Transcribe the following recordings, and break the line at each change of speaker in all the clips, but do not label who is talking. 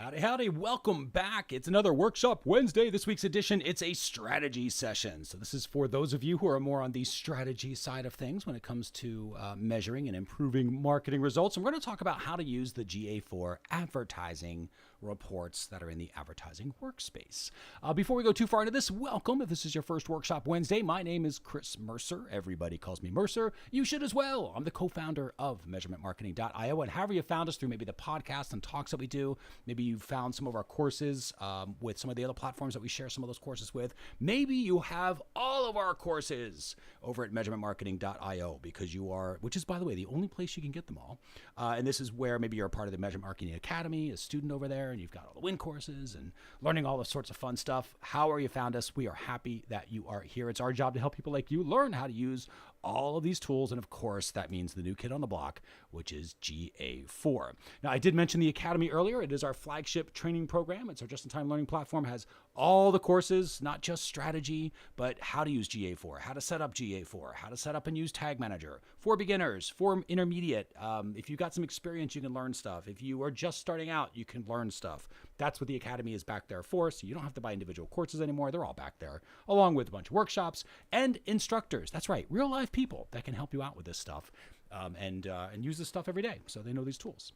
Howdy, howdy. Welcome back. It's another Workshop Wednesday. This week's edition, it's a strategy session. So this is for those of you who are more on the strategy side of things when it comes to measuring and improving marketing results. And we're going to talk about how to use the GA4 Advertising reports that are in the advertising workspace. Before we go too far into this, welcome. If this is your first Workshop Wednesday, my name is Chris Mercer. Everybody calls me Mercer. You should as well. I'm the co-founder of measurementmarketing.io. And however you found us through maybe the podcast and talks that we do, maybe you found some of our courses with some of the other platforms that we share some of those courses with. Maybe you have all of our courses over at measurementmarketing.io because you are, which is, by the way, the only place you can get them all. And this is where maybe you're a part of the Measurement Marketing Academy, a student over there, and you've got all the win courses and learning all the sorts of fun stuff. However you found us, we are happy that you are here. It's our job to help people like you learn how to use all of these tools. And of course, that means the new kid on the block, which is GA4. Now, I did mention the Academy earlier. It is our flagship training program. It's our just-in-time learning platform. It has all the courses, not just strategy, but how to use GA4, how to set up GA4, how to set up and use Tag Manager for beginners, for intermediate. If you've got some experience, you can learn stuff. If you are just starting out, you can learn stuff. That's what the Academy is back there for. So you don't have to buy individual courses anymore. They're all back there, along with a bunch of workshops and instructors. That's right, real life people that can help you out with this stuff. And use this stuff every day, so they know these tools.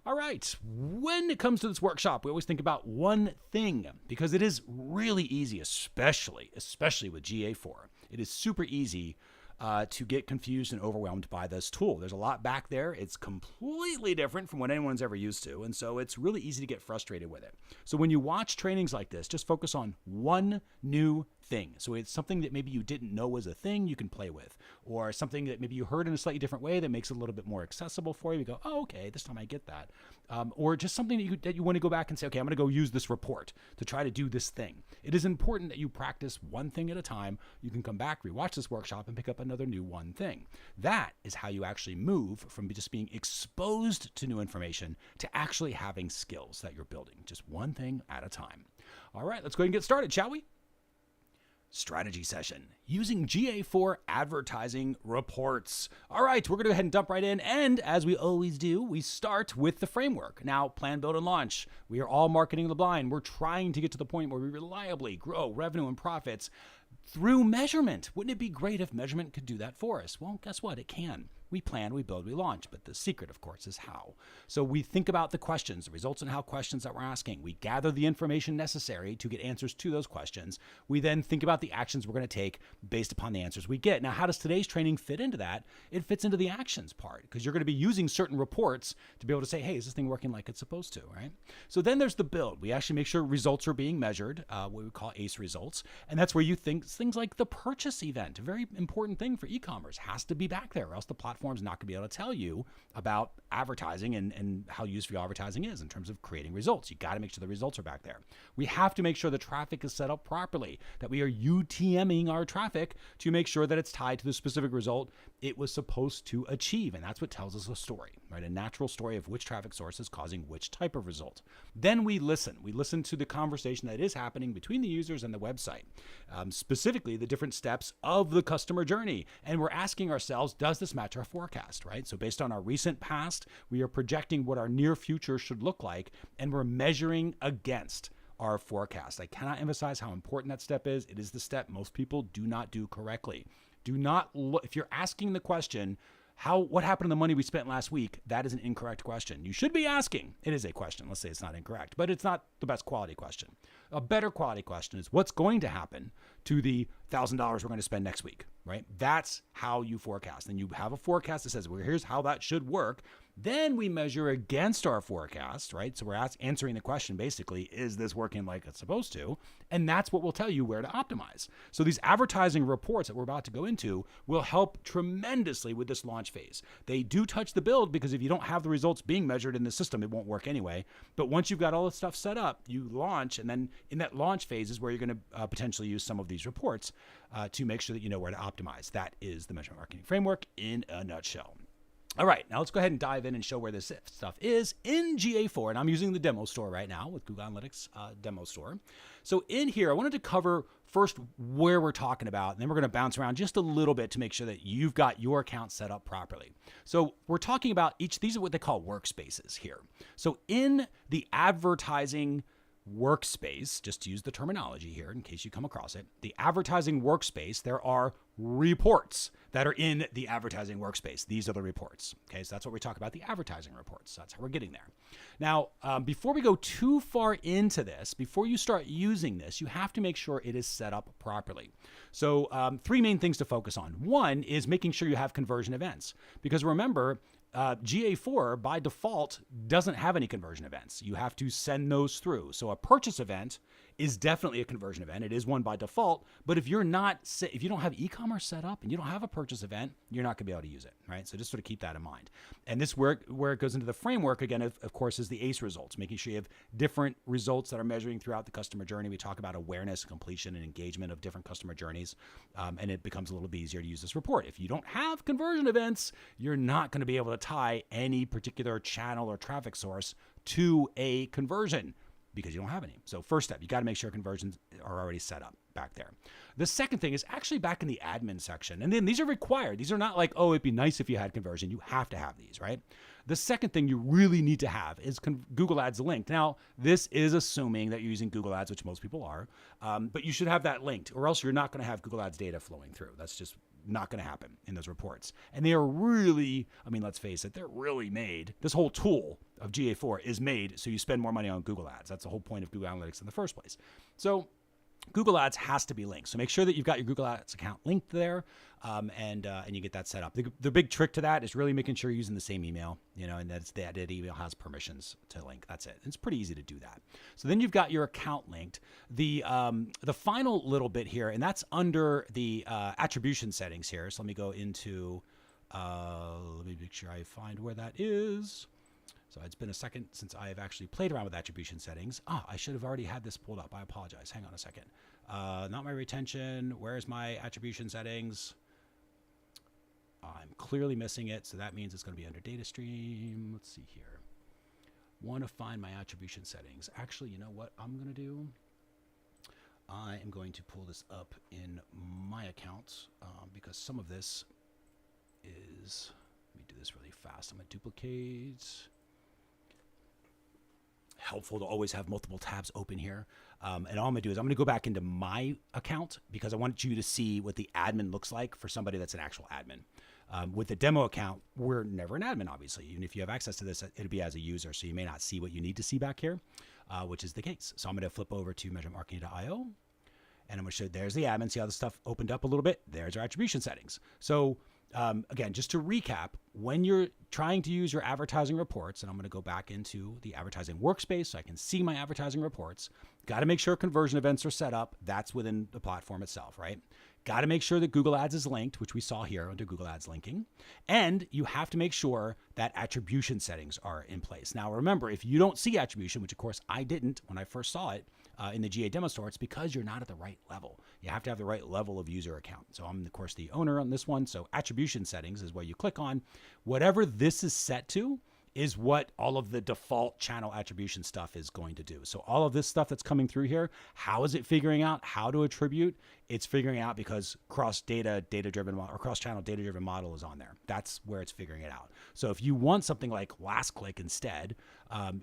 All right, when it comes to this workshop, we always think about one thing because it is really easy, especially with GA4. It is super easy to get confused and overwhelmed by this tool. There's a lot back there. It's completely different from what anyone's ever used to, and so it's really easy to get frustrated with it. So when you watch trainings like this, just focus on one new thing. So it's something that maybe you didn't know was a thing you can play with, or something that maybe you heard in a slightly different way that makes it a little bit more accessible for you. You go, oh, okay, this time I get that. Or just something that you want to go back and say, okay, I'm going to go use this report to try to do this thing. It is important that you practice one thing at a time. You can come back, rewatch this workshop, and pick up another new one thing. That is how you actually move from just being exposed to new information to actually having skills that you're building. Just one thing at a time. All right, let's go ahead and get started, shall we? Strategy session using GA4 advertising reports. All right, we're going to go ahead and dump right in. And as we always do, we start with the framework. Now, plan, build, and launch. We are all marketing the blind. We're trying to get to the point where we reliably grow revenue and profits through measurement. Wouldn't it be great if measurement could do that for us? Well, guess what? It can. We plan, we build, we launch. But the secret, of course, is how. So we think about the questions, the results and how questions that we're asking. We gather the information necessary to get answers to those questions. We then think about the actions we're going to take based upon the answers we get. Now, how does today's training fit into that? It fits into the actions part because you're going to be using certain reports to be able to say, hey, is this thing working like it's supposed to, right? So then there's the build. We actually make sure results are being measured, what we call ACE results. And that's where you think things like the purchase event, a very important thing for e-commerce, has to be back there or else the platform's not going to be able to tell you about advertising and how useful your advertising is in terms of creating results. You got to make sure the results are back there. We have to make sure the traffic is set up properly, that we are UTMing our traffic to make sure that it's tied to the specific result it was supposed to achieve. And that's what tells us a story, right? A natural story of which traffic source is causing which type of result. Then we listen. We listen to the conversation that is happening between the users and the website, specifically the different steps of the customer journey. And we're asking ourselves, does this match our forecast, right? So based on our recent past, we are projecting what our near future should look like, and we're measuring against our forecast. I cannot emphasize how important that step is. It is the step most people do not do correctly. Do not look, if you're asking the question, what happened to the money we spent last week? That is an incorrect question. You should be asking. It is a question. Let's say it's not incorrect, but it's not the best quality question. A better quality question is what's going to happen to the $1,000 we're going to spend next week, right? That's how you forecast. And you have a forecast that says, well, here's how that should work. Then we measure against our forecast, right? So we're answering the question, basically, is this working like it's supposed to? And that's what will tell you where to optimize. So these advertising reports that we're about to go into will help tremendously with this launch phase. They do touch the build because if you don't have the results being measured in the system, it won't work anyway. But once you've got all the stuff set up, you launch, and then in that launch phase is where you're going to potentially use some of these reports to make sure that you know where to optimize. That is the measurement marketing framework in a nutshell. All right, now let's go ahead and dive in and show where this stuff is in GA4. And I'm using the demo store right now with Google Analytics demo store. So in here, I wanted to cover first where we're talking about, and then we're going to bounce around just a little bit to make sure that you've got your account set up properly. So we're talking about these are what they call workspaces here. So in the advertising workspace, just to use the terminology here in case you come across it, the advertising workspace, there are reports that are in the advertising workspace. These are the reports. Okay, so that's what we talk about, the advertising reports. That's how we're getting there. Now, before we go too far into this, before you start using this, you have to make sure it is set up properly. So 3 main things to focus on. One is making sure you have conversion events, because remember, GA4 by default doesn't have any conversion events. You have to send those through. So a purchase event is definitely a conversion event. It is one by default, but if you don't have e-commerce set up and you don't have a purchase event, you're not gonna be able to use it, right? So just sort of keep that in mind. And this where it goes into the framework again, of course, is the ACE results, making sure you have different results that are measuring throughout the customer journey. We talk about awareness, completion, and engagement of different customer journeys, and it becomes a little bit easier to use this report. If you don't have conversion events, you're not gonna be able to tie any particular channel or traffic source to a conversion because you don't have any. So first step, you got to make sure conversions are already set up back there. The second thing is actually back in the admin section. And then these are required. These are not like, oh, it'd be nice if you had conversion. You have to have these, right? The second thing you really need to have is Google Ads linked. Now, this is assuming that you're using Google Ads, which most people are, but you should have that linked, or else you're not going to have Google Ads data flowing through. That's just not going to happen in those reports. And they are really, I mean, let's face it, they're really made. This whole tool of GA4 is made so you spend more money on Google Ads. That's the whole point of Google Analytics in the first place. So Google Ads has to be linked. So make sure that you've got your Google Ads account linked there, and you get that set up. The big trick to that is really making sure you're using the same email, and that email has permissions to link. That's it. It's pretty easy to do that. So then you've got your account linked. The final little bit here, and that's under the attribution settings here. So let me go into, let me make sure I find where that is. So it's been a second since I've actually played around with attribution settings. I should have already had this pulled up. I apologize. Hang on a second. Not my retention. Where's my attribution settings? I'm clearly missing it. So that means it's going to be under data stream. Let's see here. Want to find my attribution settings. Actually, you know what I'm going to do? I am going to pull this up in my account because some of this is, let me do this really fast. I'm going to duplicate. Helpful to always have multiple tabs open here. And all I'm gonna do is I'm gonna go back into my account because I want you to see what the admin looks like for somebody that's an actual admin. With the demo account, we're never an admin, obviously. Even if you have access to this, it'll be as a user, so you may not see what you need to see back here, which is the case. So I'm gonna flip over to measuremarketing.io, and I'm gonna show, there's the admin. See how the stuff opened up a little bit? There's our attribution settings. So again, just to recap, when you're trying to use your advertising reports, and I'm going to go back into the advertising workspace so I can see my advertising reports, got to make sure conversion events are set up. That's within the platform itself, right? Got to make sure that Google Ads is linked, which we saw here under Google Ads linking. And you have to make sure that attribution settings are in place. Now, remember, if you don't see attribution, which of course I didn't when I first saw it in the GA demo store, it's because you're not at the right level. You have to have the right level of user account. So I'm, of course, the owner on this one. So attribution settings is where you click on. Whatever this is set to is what all of the default channel attribution stuff is going to do. So all of this stuff that's coming through here, how is it figuring out how to attribute? It's figuring out because cross-channel data-driven model is on there. That's where it's figuring it out. So if you want something like last click instead,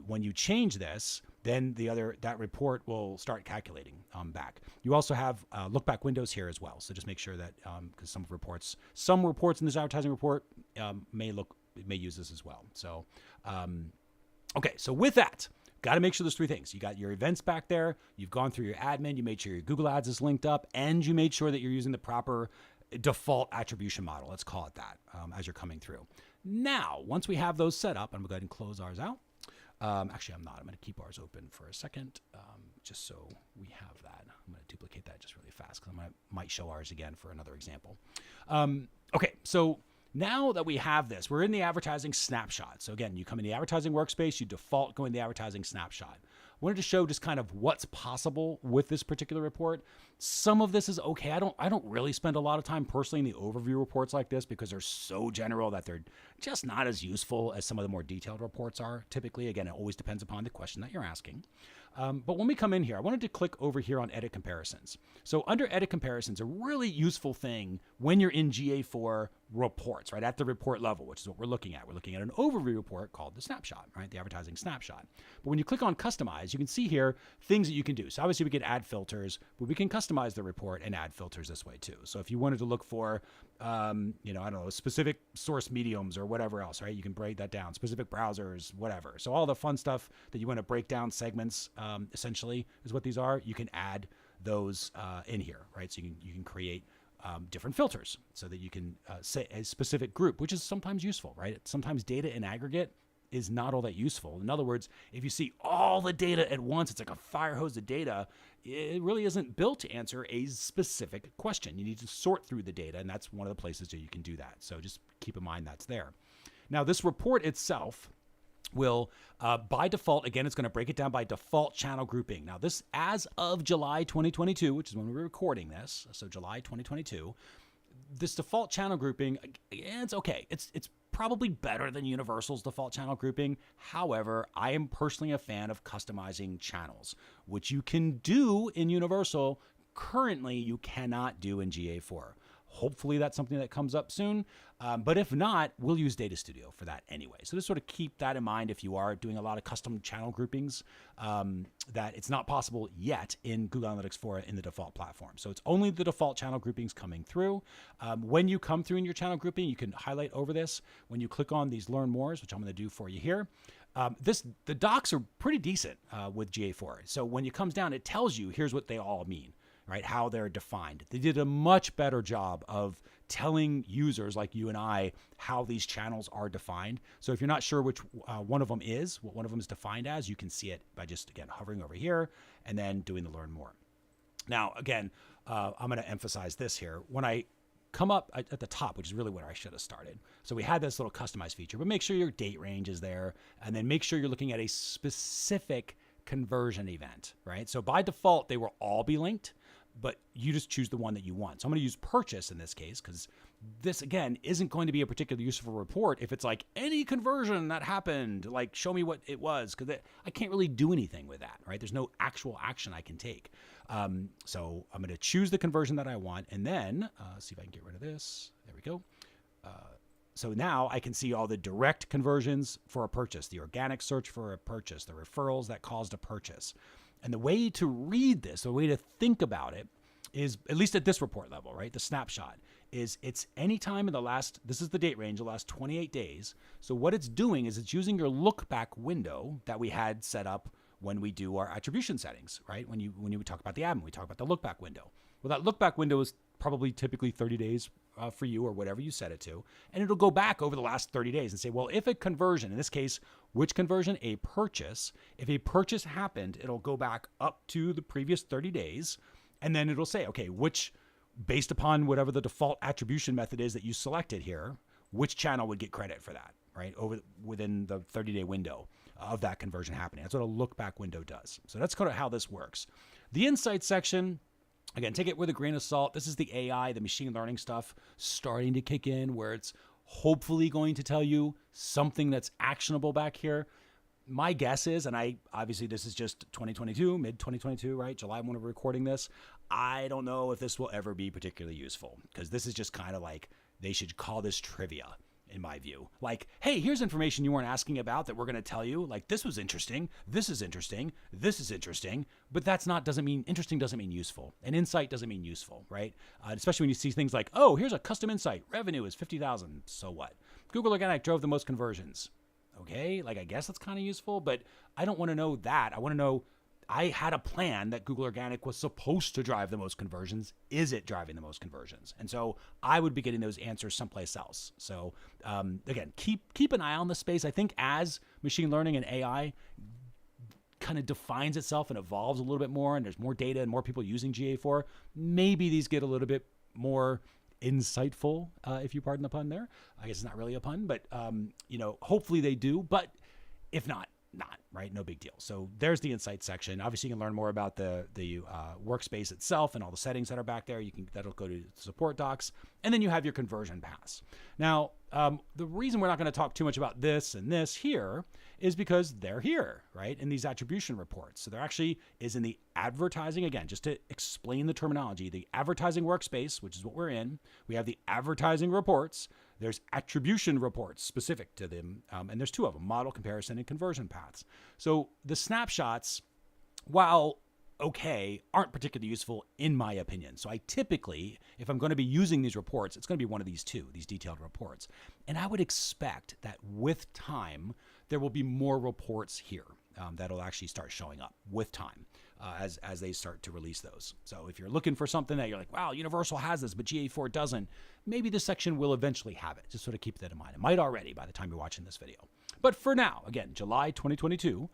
when you change this, then that report will start calculating back. You also have look back windows here as well. So just make sure that because some reports in this advertising report may use this as well. So, okay. So with that, got to make sure there's 3 things. You got your events back there. You've gone through your admin. You made sure your Google Ads is linked up, and you made sure that you're using the proper default attribution model. Let's call it that as you're coming through. Now, once we have those set up, I'm going to go ahead and close ours out. Actually, I'm not. I'm going to keep ours open for a second, just so we have that. I'm going to duplicate that just really fast because I might show ours again for another example. Okay, so now that we have this, we're in the advertising snapshot. So again, you come in the advertising workspace, you default go in the advertising snapshot. I wanted to show just kind of what's possible with this particular report. Some of this is okay. I don't really spend a lot of time personally in the overview reports like this because they're so general that they're just not as useful as some of the more detailed reports are. Typically, again, it always depends upon the question that you're asking. But when we come in here, I wanted to click over here on edit comparisons. So under edit comparisons, a really useful thing when you're in GA4 reports, right, at the report level, which is what we're looking at. We're looking at an overview report called the snapshot, right, the advertising snapshot. But when you click on customize, you can see here things that you can do. So obviously we can add filters, but we can customize the report and add filters this way too. So if you wanted to look for, I don't know, specific source mediums or whatever else, right, you can break that down, specific browsers, whatever. So all the fun stuff that you want to break down segments, essentially is what these are. You can add those in here, right? So you can create different filters so that you can say a specific group, which is sometimes useful, right? Sometimes data in aggregate is not all that useful. In other words, if you see all the data at once, it's like a fire hose of data. It really isn't built to answer a specific question. You need to sort through the data, and that's one of the places that you can do that. So just keep in mind that's there. Now, this report itself will, by default, again, it's going to break it down by default channel grouping. Now, this, as of July 2022, which is when we're recording this, so July 2022, this default channel grouping, it's okay. It's probably better than Universal's default channel grouping. However, I am personally a fan of customizing channels, which you can do in Universal. Currently, you cannot do in GA4. Hopefully that's something that comes up soon. But if not, we'll use Data Studio for that anyway. So just sort of keep that in mind if you are doing a lot of custom channel groupings, that it's not possible yet in Google Analytics 4 in the default platform. So it's only the default channel groupings coming through. When you come through in your channel grouping, you can highlight over this. When you click on these Learn Mores, which I'm going to do for you here, the docs are pretty decent with GA4. So when it comes down, it tells you here's what they all mean, right? How they're defined. They did a much better job of telling users like you and I how these channels are defined. So if you're not sure which one of them is, what one of them is defined as, you can see it by just, again, hovering over here and then doing the Learn More. Now, again, I'm going to emphasize this here. When I come up at the top, which is really where I should have started. So we had this little customize feature, but make sure your date range is there, and then make sure you're looking at a specific conversion event, right? So by default, they will all be linked, but you just choose the one that you want. So I'm going to use purchase in this case, because this, again, isn't going to be a particularly useful report if it's like any conversion that happened, like show me what it was, because I can't really do anything with that, right? There's no actual action I can take. So I'm going to choose the conversion that I want, and then see if I can get rid of this. There we go. So now I can see all the direct conversions for a purchase, the organic search for a purchase, the referrals that caused a purchase. And the way to read this, the way to think about it is, at least at this report level, right, the snapshot, is it's any time in the last, this is the date range, the last 28 days. So what it's doing is it's using your look back window that we had set up when we do our attribution settings, right? When you talk about the admin, we talk about the look back window. Well, that look back window is probably typically 30 days for you or whatever you set it to. And it'll go back over the last 30 days and say, well, if a conversion, in this case, which conversion? A purchase. If a purchase happened, it'll go back up to the previous 30 days. And then it'll say, okay, which, based upon whatever the default attribution method is that you selected here, which channel would get credit for that, right? Within the 30-day window of that conversion happening. That's what a look back window does. So that's kind of how this works. The insights section, again, take it with a grain of salt. This is the AI, the machine learning stuff starting to kick in, where it's hopefully going to tell you something that's actionable back here. My guess is, and obviously this is just 2022, mid 2022, right? July when we're recording this. I don't know if this will ever be particularly useful, because this is just kind of like, they should call this trivia, in my view. Like, hey, here's information you weren't asking about that we're going to tell you. Like, this was interesting. This is interesting. This is interesting. But doesn't mean interesting, doesn't mean useful. And insight doesn't mean useful, right? Especially when you see things like, oh, here's a custom insight. Revenue is 50,000. So what? Google Organic drove the most conversions. Okay, like I guess that's kind of useful, but I don't want to know that. I want to know, I had a plan that Google Organic was supposed to drive the most conversions. Is it driving the most conversions? And so I would be getting those answers someplace else. So again, keep an eye on the space. I think as machine learning and AI kind of defines itself and evolves a little bit more, and there's more data and more people using GA4, maybe these get a little bit more insightful, if you pardon the pun there. I guess it's not really a pun, but hopefully they do. But if not, not, right? No big deal. So there's the insights section. Obviously, you can learn more about the workspace itself and all the settings that are back there. That'll go to support docs, and then you have your conversion paths. Now, the reason we're not going to talk too much about this and this here is because they're here, right, in these attribution reports. So there actually is in the advertising, again, just to explain the terminology, the advertising workspace, which is what we're in. We have the advertising reports. There's attribution reports specific to them, and there's two of them, model, comparison, and conversion paths. So the snapshots, while okay, aren't particularly useful in my opinion. So I typically, if I'm going to be using these reports, it's going to be one of these two, these detailed reports. And I would expect that with time, there will be more reports here that'll actually start showing up with time as they start to release those. So if you're looking for something that you're like, wow, Universal has this, but GA4 doesn't, maybe this section will eventually have it. Just sort of keep that in mind. It might already by the time you're watching this video. But for now, again, July 2022,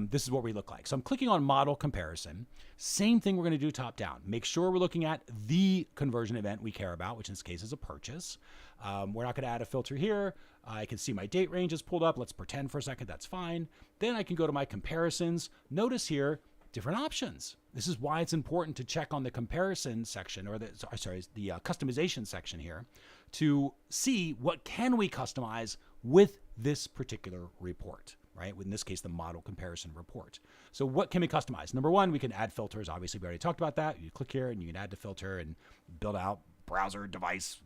this is what we look like. So I'm clicking on model comparison. Same thing we're going to do top down. Make sure we're looking at the conversion event we care about, which in this case is a purchase. We're not going to add a filter here. I can see my date range is pulled up. Let's pretend for a second that's fine. Then I can go to my comparisons. Notice here, different options. This is why it's important to check on the comparison section or the customization section here to see what can we customize with this particular report, right? In this case, the model comparison report. So what can we customize? Number one, we can add filters. Obviously, we already talked about that. You click here and you can add the filter and build out browser, device,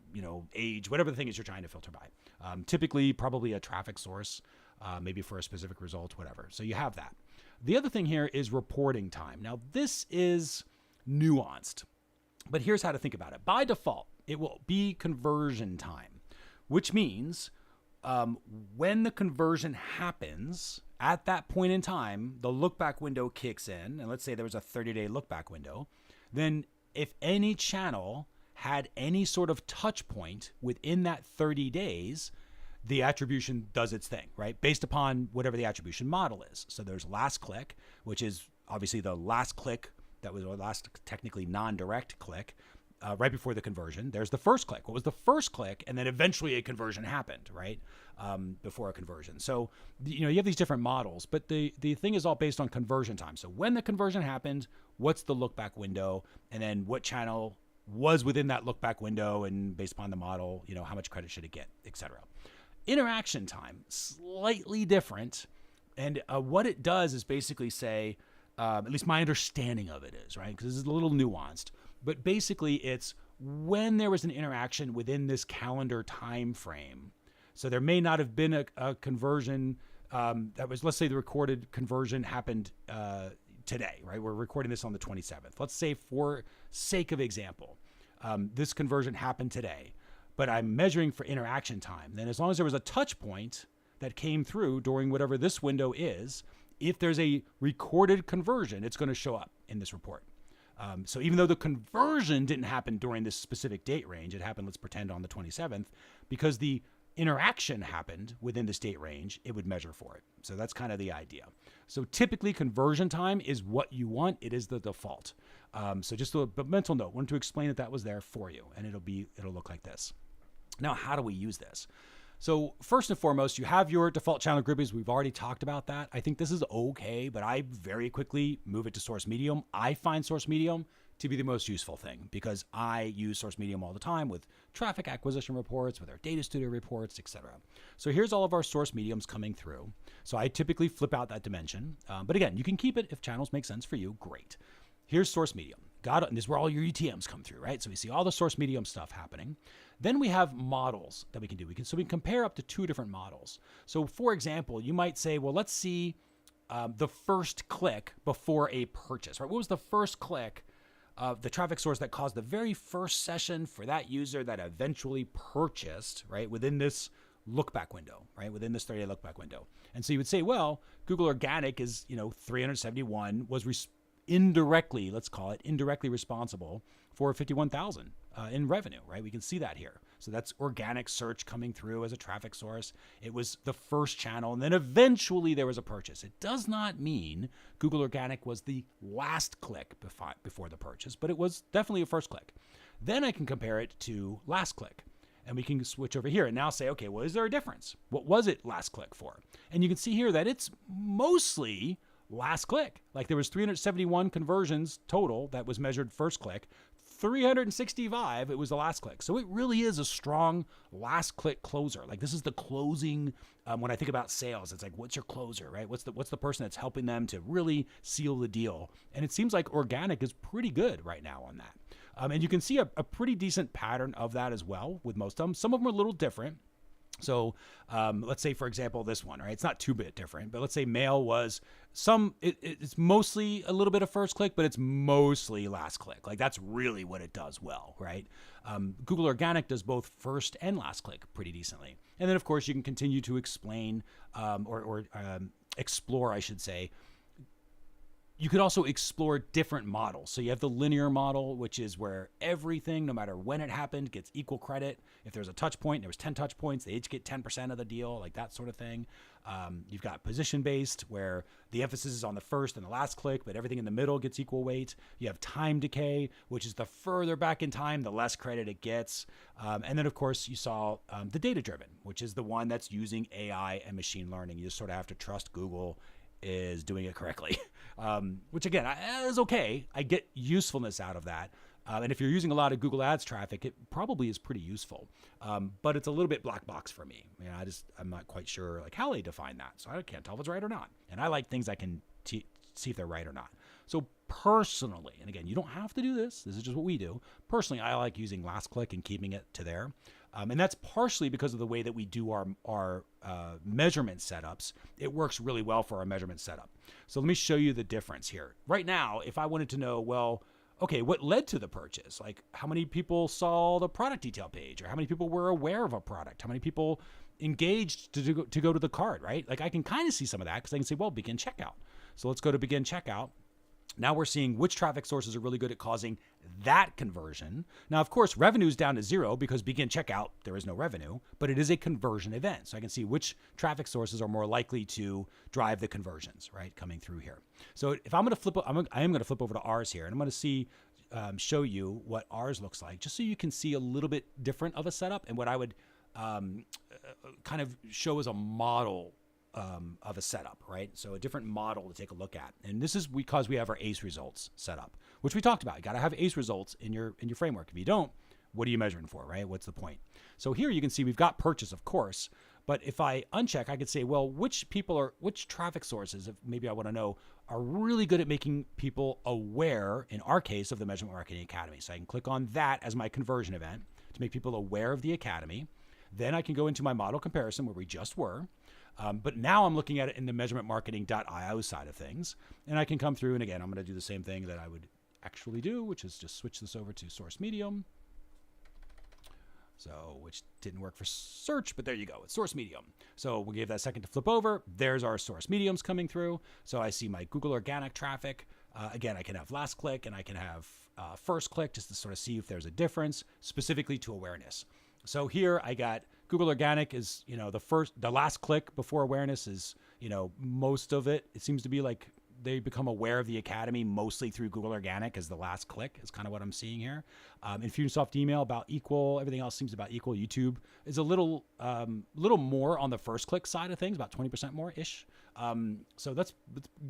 age, whatever the thing is you're trying to filter by. Typically, probably a traffic source, maybe for a specific result, whatever. So you have that. The other thing here is reporting time. Now, this is nuanced, but here's how to think about it. By default, it will be conversion time, which means when the conversion happens, at that point in time, the look back window kicks in. And let's say there was a 30-day look back window. Then if any channel had any sort of touch point within that 30 days, the attribution does its thing, right? Based upon whatever the attribution model is. So there's last click, which is obviously the last click that was our last technically non-direct click right before the conversion. There's the first click. What was the first click? And then eventually a conversion happened, right? Before a conversion. So, you have these different models, but the thing is all based on conversion time. So when the conversion happened, what's the look back window? And then what channel was within that look back window, and based upon the model, how much credit should it get, etc. Interaction time, slightly different. And what it does is basically say, at least my understanding of it is, right? Because this is a little nuanced, but basically it's when there was an interaction within this calendar time frame. So there may not have been a conversion that was, let's say the recorded conversion happened today, right? We're recording this on the 27th. Let's say for sake of example, this conversion happened today, but I'm measuring for interaction time. Then as long as there was a touch point that came through during whatever this window is, if there's a recorded conversion, it's going to show up in this report. So even though the conversion didn't happen during this specific date range, it happened, let's pretend, on the 27th, because the interaction happened within this date range, it would measure for it. So that's kind of the idea. So typically conversion time is what you want. It is the default. So just a mental note, wanted to explain that was there for you, and it'll look like this. Now, how do we use this? So first and foremost, you have your default channel groupings. We've already talked about that. I think this is okay, but I very quickly move it to source medium. I find source medium to be the most useful thing because I use source medium all the time with traffic acquisition reports, with our data studio reports, etc. So here's all of our source mediums coming through. So I typically flip out that dimension. But again, you can keep it if channels make sense for you. Great. Here's source medium. Got it. And this is where all your UTMs come through, right? So we see all the source medium stuff happening. Then we have models that we can do. We can compare up to two different models. So for example, you might say, well, let's see the first click before a purchase, right? What was the first click of the traffic source that caused the very first session for that user that eventually purchased, right? Within this look back window, right? Within this 30-day look back window. And so you would say, well, Google Organic is, 371 was indirectly, let's call it indirectly responsible for 51,000 in revenue, right? We can see that here. So that's organic search coming through as a traffic source. It was the first channel, and then eventually there was a purchase. It does not mean Google Organic was the last click before the purchase, but it was definitely a first click. Then I can compare it to last click. And we can switch over here and now say, okay, well, is there a difference? What was it last click for? And you can see here that it's mostly last click. Like there was 371 conversions total that was measured first click. 365, it was the last click. So it really is a strong last click closer. Like this is the closing. When I think about sales, it's like, what's your closer, right? What's the person that's helping them to really seal the deal? And it seems like organic is pretty good right now on that. And you can see a pretty decent pattern of that as well with most of them. Some of them are a little different. So let's say, for example, this one, right? It's not too bit different, but let's say mail was it's mostly a little bit of first click, but it's mostly last click. Like that's really what it does well, right? Google Organic does both first and last click pretty decently. And then of course you can continue to explain or explore, I should say. You could also explore different models. So you have the linear model, which is where everything, no matter when it happened, gets equal credit. If there's a touch point, there was 10 touch points, they each get 10% of the deal, like that sort of thing. You've got position-based, where the emphasis is on the first and the last click, but everything in the middle gets equal weight. You have time decay, which is the further back in time, the less credit it gets. And then, of course, you saw the data-driven, which is the one that's using AI and machine learning. You just sort of have to trust Google is doing it correctly, which again is okay. I get usefulness out of that. And if you're using a lot of Google Ads traffic, it probably is pretty useful. But it's a little bit black box for me. You know, I'm not quite sure like how they define that. So I can't tell if it's right or not. And I like things I can see if they're right or not. So personally, and again, you don't have to do this. This is just what we do. Personally, I like using last click and keeping it to there. And that's partially because of the way that we do our measurement setups. It works really well for our measurement setup. So let me show you the difference here. Right now, if I wanted to know, well, okay, what led to the purchase? Like how many people saw the product detail page, or how many people were aware of a product? How many people engaged to go to the cart, right? Like I can kind of see some of that because I can say, well, begin checkout. So let's go to begin checkout. Now we're seeing which traffic sources are really good at causing that conversion. Now, of course, revenue is down to 0 because begin checkout, there is no revenue, but it is a conversion event. So I can see which traffic sources are more likely to drive the conversions, right, coming through here. So if I'm going to flip, I am going to flip over to ours here, and I'm going to show you what ours looks like, just so you can see a little bit different of a setup and what I would kind of show as a model of a setup, right? So a different model to take a look at. And this is because we have our ACE results set up, which we talked about. You got to have ACE results in your framework. If you don't, what are you measuring for, right? What's the point? So here you can see we've got purchase, of course, but if I uncheck, I could say, well, which traffic sources, if maybe I want to know, are really good at making people aware, in our case, of the Measurement Marketing Academy. So I can click on that as my conversion event to make people aware of the Academy. Then I can go into my model comparison where we just were. But now I'm looking at it in the measurementmarketing.io side of things. And I can come through, and again, I'm going to do the same thing that I would actually do, which is just switch this over to source medium. So, which didn't work for search, but there you go. It's source medium. So we'll give that a second to flip over. There's our source mediums coming through. So I see my Google organic traffic. Again, I can have last click and I can have first click just to sort of see if there's a difference specifically to awareness. So here I got Google Organic is, the last click before awareness is, most of it. It seems to be like they become aware of the Academy mostly through Google Organic as the last click is kind of what I'm seeing here. Infusionsoft email about equal. Everything else seems about equal. YouTube is a little more on the first click side of things, about 20% more ish. So that's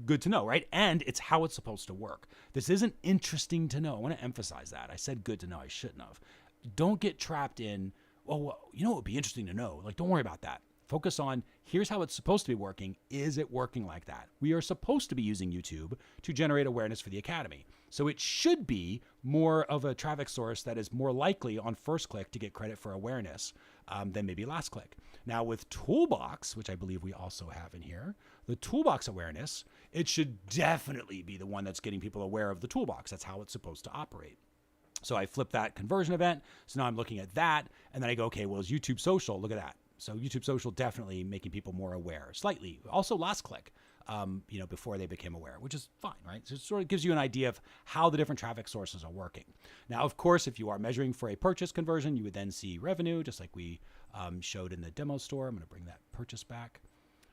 good to know, right? And it's how it's supposed to work. This isn't interesting to know. I want to emphasize that. I said good to know. I shouldn't have. Don't get trapped in, well, it would be interesting to know. Like, don't worry about that. Focus on, here's how it's supposed to be working. Is it working like that? We are supposed to be using YouTube to generate awareness for the Academy. So it should be more of a traffic source that is more likely on first click to get credit for awareness than maybe last click. Now with Toolbox, which I believe we also have in here, the Toolbox awareness, it should definitely be the one that's getting people aware of the Toolbox. That's how it's supposed to operate. So I flip that conversion event. So now I'm looking at that. And then I go, okay, well, is YouTube social? Look at that. So YouTube social definitely making people more aware, slightly. Also last click, before they became aware, which is fine, right? So it sort of gives you an idea of how the different traffic sources are working. Now, of course, if you are measuring for a purchase conversion, you would then see revenue, just like we showed in the demo store. I'm going to bring that purchase back.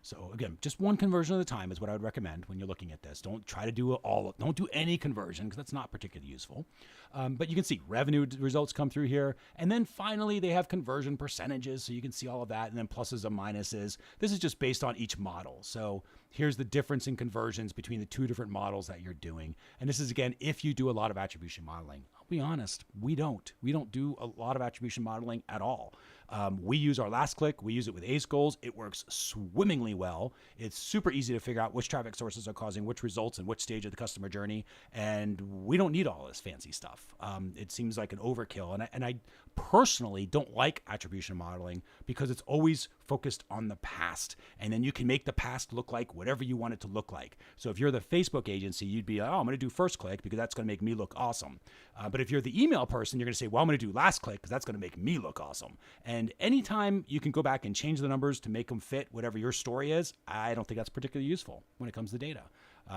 So again, just one conversion at a time is what I would recommend when you're looking at this. Don't try to do don't do any conversion because that's not particularly useful. But you can see revenue results come through here. And then finally, they have conversion percentages. So you can see all of that and then pluses and minuses. This is just based on each model. So here's the difference in conversions between the two different models that you're doing. And this is, again, if you do a lot of attribution modeling. I'll be honest, we don't. We don't do a lot of attribution modeling at all. We use our last click. We use it with ACE goals. It works swimmingly well. It's super easy to figure out which traffic sources are causing which results in which stage of the customer journey. And we don't need all this fancy stuff. It seems like an overkill. And I personally don't like attribution modeling because it's always focused on the past. And then you can make the past look like whatever you want it to look like. So if you're the Facebook agency, you'd be, I'm going to do first click because that's going to make me look awesome. But if you're the email person, you're going to say, well, I'm going to do last click because that's going to make me look awesome. And anytime you can go back and change the numbers to make them fit whatever your story is, I don't think that's particularly useful when it comes to data.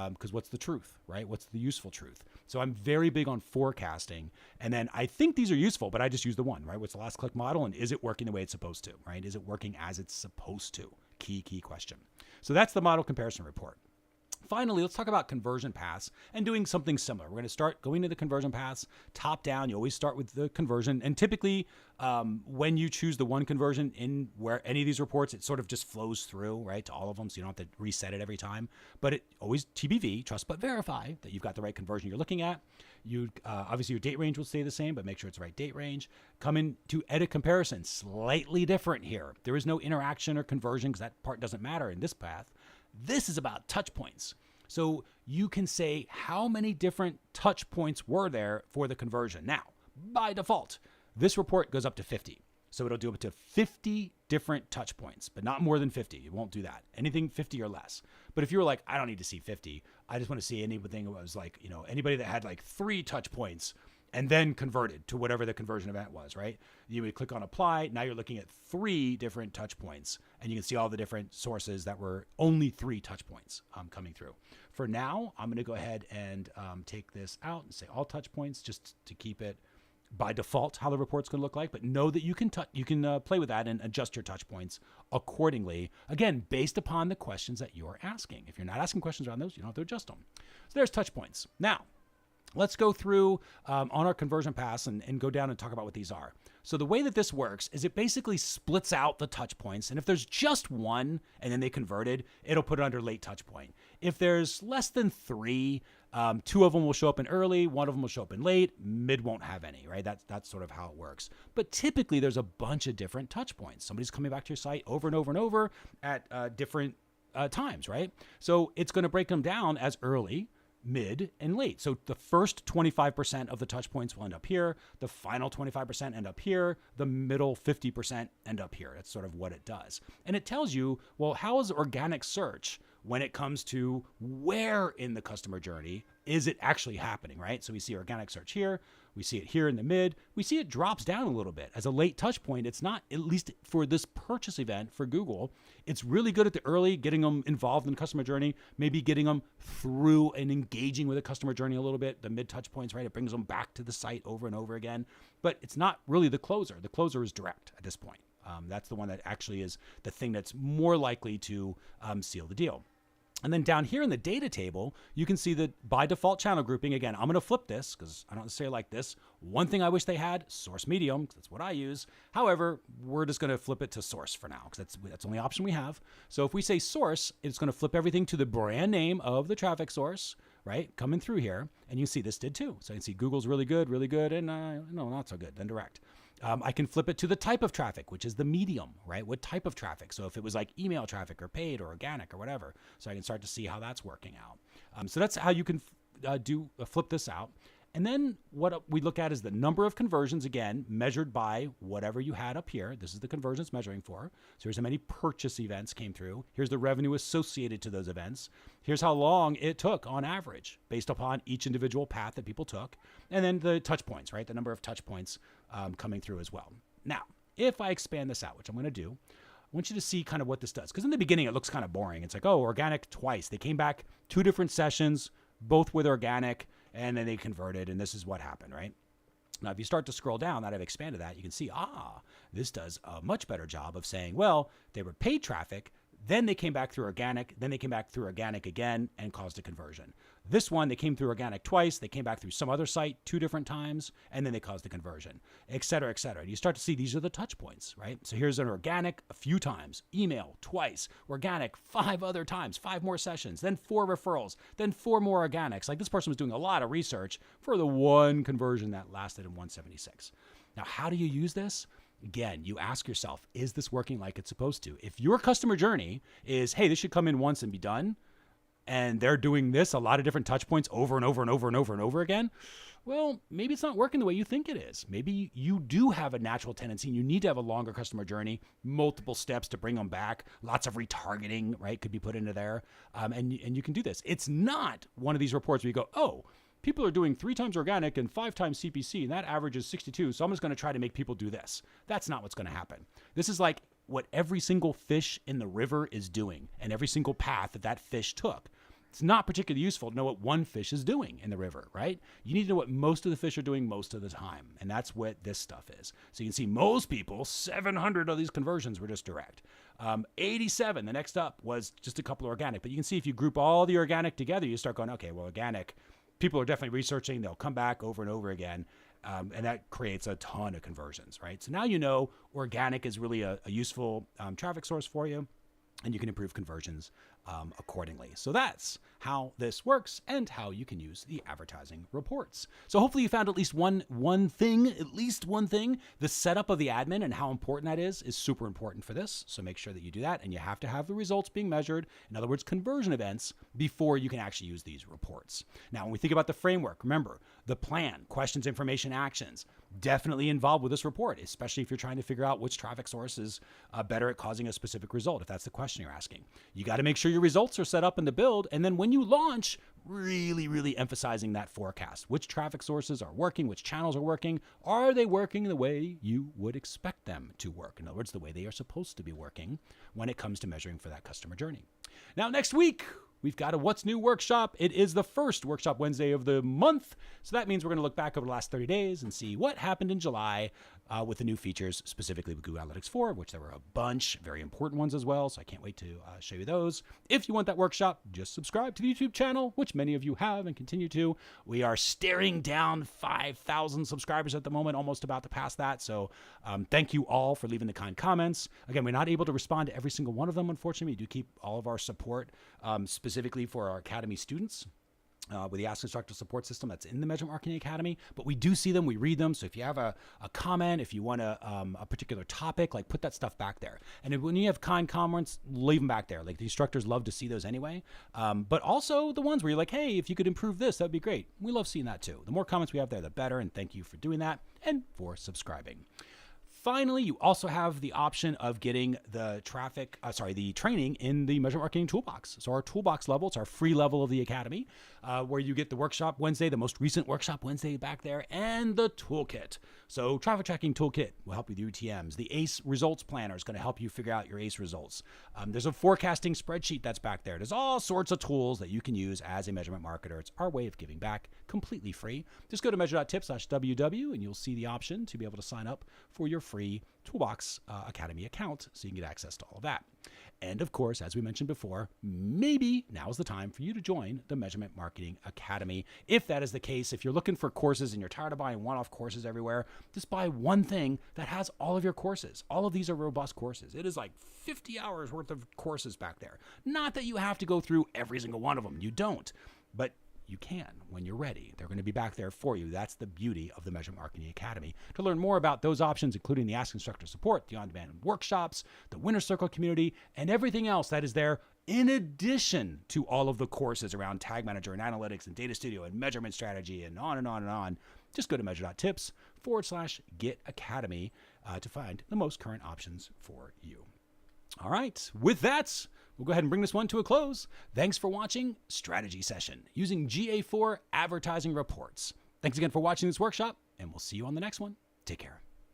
Because what's the truth, right? What's the useful truth? So I'm very big on forecasting. And then I think these are useful, but I just use the one, right? What's the last click model? And is it working the way it's supposed to, right? Is it working as it's supposed to? Key question. So that's the model comparison report. Finally, let's talk about conversion paths and doing something similar. We're going to start going to the conversion paths top down. You always start with the conversion. And typically, when you choose the one conversion in where any of these reports, it sort of just flows through, right, to all of them. So you don't have to reset it every time. But it always TBV, trust but verify, that you've got the right conversion you're looking at. You obviously, your date range will stay the same, but make sure it's the right date range. Come in to edit comparison. Slightly different here. There is no interaction or conversion because that part doesn't matter in this path. This is about touch points. So you can say how many different touch points were there for the conversion. Now, by default, this report goes up to 50. So it'll do up to 50 different touch points, but not more than 50. It won't do that. Anything 50 or less. But if you were like, I don't need to see 50. I just want to see anything that was like, anybody that had like 3 touch points and then converted to whatever the conversion event was, right? You would click on apply. Now you're looking at 3 different touch points, and you can see all the different sources that were only 3 touch points coming through. For now, I'm going to go ahead and take this out and say all touch points just to keep it by default how the report's going to look like. But know that you can play with that and adjust your touch points accordingly, again, based upon the questions that you're asking. If you're not asking questions around those, you don't have to adjust them. So there's touch points. Now, let's go through on our conversion paths and go down and talk about what these are. So the way that this works is it basically splits out the touch points. And if there's just one and then they converted, it'll put it under late touch point. If there's less than 3, 2 of them will show up in early, 1 of them will show up in late, mid won't have any, right? That's sort of how it works. But typically there's a bunch of different touch points. Somebody's coming back to your site over and over and over at different times, right? So it's going to break them down as early, mid, and late. So the first 25% of the touch points will end up here. The final 25% end up here. The middle 50% end up here. That's sort of what it does. And it tells you, well, how is organic search when it comes to where in the customer journey is it actually happening, right? So we see organic search here. We see it here in the mid. We see it drops down a little bit. As a late touch point, it's not, at least for this purchase event for Google, it's really good at the early, getting them involved in the customer journey, maybe getting them through and engaging with the customer journey a little bit. The mid touch points, right? It brings them back to the site over and over again. But it's not really the closer. The closer is direct at this point. That's the one that actually is the thing that's more likely to seal the deal. And then down here in the data table, you can see that by default channel grouping, again, I'm going to flip this because I don't necessarily like this. One thing I wish they had, source medium, because that's what I use. However, we're just going to flip it to source for now because that's the only option we have. So if we say source, it's going to flip everything to the brand name of the traffic source, right? Coming through here. And you see this did too. So you can see Google's really good, and no, not so good, then direct. I can flip it to the type of traffic, which is the medium, right? What type of traffic? So if it was like email traffic or paid or organic or whatever, so I can start to see how that's working out. So that's how you can flip this out. And then what we look at is the number of conversions, again, measured by whatever you had up here. This is the conversions measuring for. So here's how many purchase events came through. Here's the revenue associated to those events. Here's how long it took on average based upon each individual path that people took. And then the touch points, right? The number of touch points coming through as well. Now, if I expand this out, which I'm going to do, I want you to see kind of what this does. Because in the beginning, it looks kind of boring. It's like, oh, organic twice. They came back 2 different sessions, both with organic, and then they converted, and this is what happened, right? Now, if you start to scroll down, that I've expanded that, you can see, this does a much better job of saying, well, they were paid traffic. Then they came back through organic. Then they came back through organic again and caused a conversion. This one, they came through organic twice. They came back through some other site 2 different times, and then they caused the conversion, et cetera, et cetera. And you start to see these are the touch points, right? So here's an organic a few times, email twice, organic 5 other times, 5 more sessions, then 4 referrals, then 4 more organics. Like this person was doing a lot of research for the one conversion that lasted in 176. Now, how do you use this? Again, you ask yourself, is this working like it's supposed to? If your customer journey is, hey, this should come in once and be done, and they're doing this, a lot of different touch points over and over and over and over and over again, well, maybe it's not working the way you think it is. Maybe you do have a natural tendency and you need to have a longer customer journey, multiple steps to bring them back, lots of retargeting, right, could be put into there, and you can do this. It's not one of these reports where you go, oh, people are doing 3 times organic and 5 times CPC, and that average is 62, so I'm just going to try to make people do this. That's not what's going to happen. This is like what every single fish in the river is doing and every single path that fish took. It's not particularly useful to know what one fish is doing in the river, right? You need to know what most of the fish are doing most of the time, and that's what this stuff is. So you can see most people, 700 of these conversions were just direct. 87, the next up, was just a couple of organic. But you can see if you group all the organic together, you start going, okay, well, organic, people are definitely researching. They'll come back over and over again. And that creates a ton of conversions, right? So now you know organic is really a useful traffic source for you, and you can improve conversions accordingly. So that's how this works and how you can use the advertising reports. So hopefully you found at least one thing. The setup of the admin and how important that is super important for this. So make sure that you do that, and you have to have the results being measured. In other words, conversion events before you can actually use these reports. Now, when we think about the framework, remember the plan, questions, information, actions, definitely involved with this report, especially if you're trying to figure out which traffic source is better at causing a specific result, if that's the question you're asking. You got to make sure your results are set up in the build, and then when you launch, really emphasizing that forecast. Which traffic sources are working? Which channels are working? Are they working the way you would expect them to work? In other words, the way they are supposed to be working when it comes to measuring for that customer journey. Now, next week, we've got a What's New workshop. It is the first Workshop Wednesday of the month. So that means we're going to look back over the last 30 days and see what happened in July with the new features, specifically with Google Analytics 4, which there were a bunch, very important ones as well. So I can't wait to show you those. If you want that workshop, just subscribe to the YouTube channel, which many of you have and continue to. We are staring down 5,000 subscribers at the moment, almost about to pass that. So thank you all for leaving the kind comments. Again, we're not able to respond to every single one of them, unfortunately. We do keep all of our support specifically for our Academy students. With the Ask Instructor support system that's in the Measurement Marketing Academy, but we do see them, we read them. So if you have a comment, if you want a particular topic, like put that stuff back there. And when you have kind comments, leave them back there. Like the instructors love to see those anyway. But also the ones where you're like, hey, if you could improve this, that'd be great. We love seeing that too. The more comments we have there, the better. And thank you for doing that and for subscribing. Finally, you also have the option of getting the training in the Measurement Marketing Toolbox. So our Toolbox level, it's our free level of the Academy, where you get the Workshop Wednesday, the most recent Workshop Wednesday back there, and the Toolkit. So Traffic Tracking Toolkit will help you with UTMs. The ACE Results Planner is going to help you figure out your ACE results. There's a forecasting spreadsheet that's back there. There's all sorts of tools that you can use as a measurement marketer. It's our way of giving back, completely free. Just go to measure.tips/WW, and you'll see the option to be able to sign up for your free Toolbox Academy account so you can get access to all of that. And of course, as we mentioned before, maybe now's the time for you to join the Measurement Marketing Academy. If that is the case, if you're looking for courses and you're tired of buying one-off courses everywhere, just buy one thing that has all of your courses. All of these are robust courses. It is like 50 hours worth of courses back there. Not that you have to go through every single one of them. You don't. But you can when you're ready. They're going to be back there for you. That's the beauty of the Measurement Marketing Academy. To learn more about those options, including the Ask Instructor support, the on-demand workshops, the Winner Circle community, and everything else that is there, in addition to all of the courses around Tag Manager and Analytics and Data Studio and Measurement Strategy and on and on and on, just go to measure.tips/Get Academy to find the most current options for you. All right, with that, we'll go ahead and bring this one to a close. Thanks for watching Strategy Session using GA4 Advertising Reports. Thanks again for watching this workshop, and we'll see you on the next one. Take care.